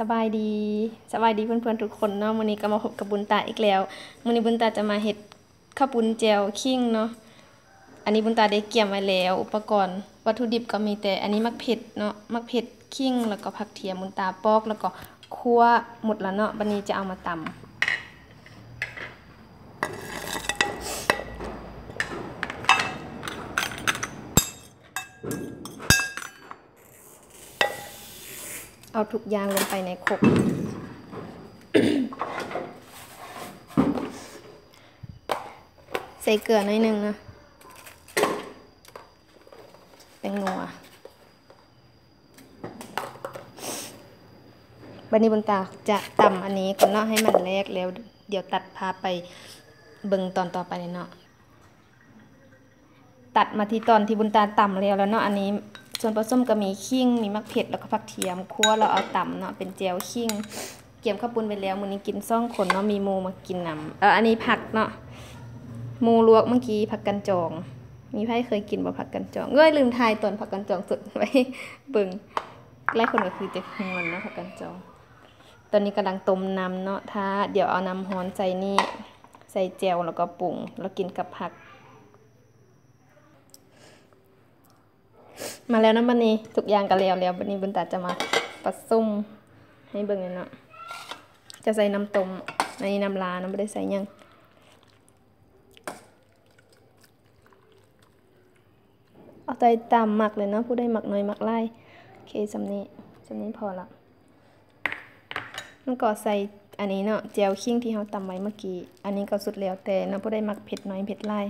สบายดีเพื่อนๆทุกคนเนาะมื้อนี้ก็มาพบกับบุญตาอีกแล้วมื้อนี้บุญตาจะมาเฮ็ดข้าวปุ้นแจ่วขิงเนาะอันนี้บุญตาได้เตรียมไว้แล้วอุปกรณ์วัตถุดิบก็มีแต่อันนี้มักเผ็ดเนาะมักเผ็ดขิงแล้วก็ผักเทียมบุญตาปอกแล้วก็คั่วหมดแล้วเนาะบัดนี้จะเอามาตำเอาทุกอย่างลงไปในครกใส่เกลือหน่อยนึงนะแป้งนัวบัดนี้บุญตาจะตำอันนี้ก่อนเนาะให้มันแลกแล้วเดี๋ยวตัดพาไปเบิ่งตอนต่อไปเนาะตัดมาที่ตอนที่บุญตาตำแล้วเนาะอันนี้ส่วนผสมก็มีขิงมีมะเขือแล้วก็ผักเทียมคั่วเราเอาตำเนาะเป็นแจ่วขิงเกี่ยมข้าวปุ้นไปแล้วมื้อนี้กิน2 คนเนาะมีหมูมากินนำอันนี้ผักเนาะหมูลวกเมื่อกี้ผักกันจองมีไผเคยกินบ่ผักกันจองลืมทายตอนผักกันจองสุดไว้เบิ่งหลายคนก็คือจะฮวนเนาะผักกันจองตอนนี้กำลังต้มน้ำเนาะถ้าเดี๋ยวเอาน้ำร้อนใส่นี่ใส่แจ่วแล้วก็ปรุงแล้วกินกับผักมาแล้วนะบัดนี้ทุกอย่างก็แล้วบัดนี้บุญตาจะมาผสมให้เบิ่งเนาะจะใส่น้ำต้มในน้ำลาเนาะบ่ได้ใส่หยังเอาใจตามหมักเลยเนาะผู้ได้หมักน้อยหมักหลายโอเคสำนี้พอละมันก็ใส่อันนี้เนาะแจ่วขิงที่เราตำไว้เมื่อกี้อันนี้ก็สุดแล้วแต่เนาะผู้ได้หมักเผ็ดน้อยเผ็ดหลาย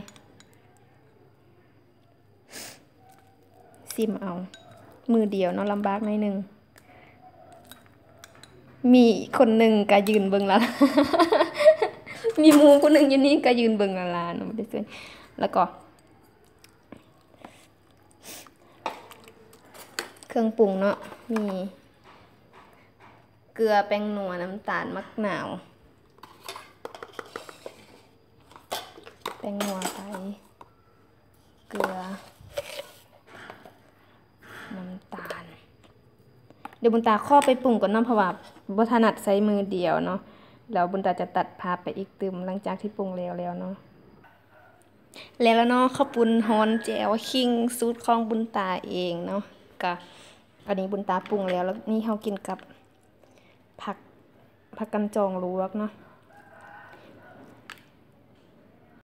ซิมเอามือเดียวเนาะลำบากหน่อยนึงมีคนหนึ่งก็ยืนเบิ่งละ มีหมูคนหนึ่งอยู่นี่ก็ยืนเบิ่งละเนาะบ่ได้ซื้อแล้วก็เครื่องปรุงเนาะมีเกลือแป้งนัวน้ำตาลมะนาวแป้งนัวไปเกลือน้ำตาลเดี๋ยวบุญตาข้อไปปรุงก่อนเนาะเพราะว่าบ่ถนัดใช้มือเดียวเนาะแล้วบุญตาจะตัดภาพไปอีกตึมหลังจากที่ปรุงแล้วเนาะแล้วเนาะข้าวปุ้นฮ้อนแจ่วขิงสูตรของบุญตาเองเนาะก็อันนี้บุญตาปรุงแล้วนี่เฮากินกับผักกันจองลวกเนาะ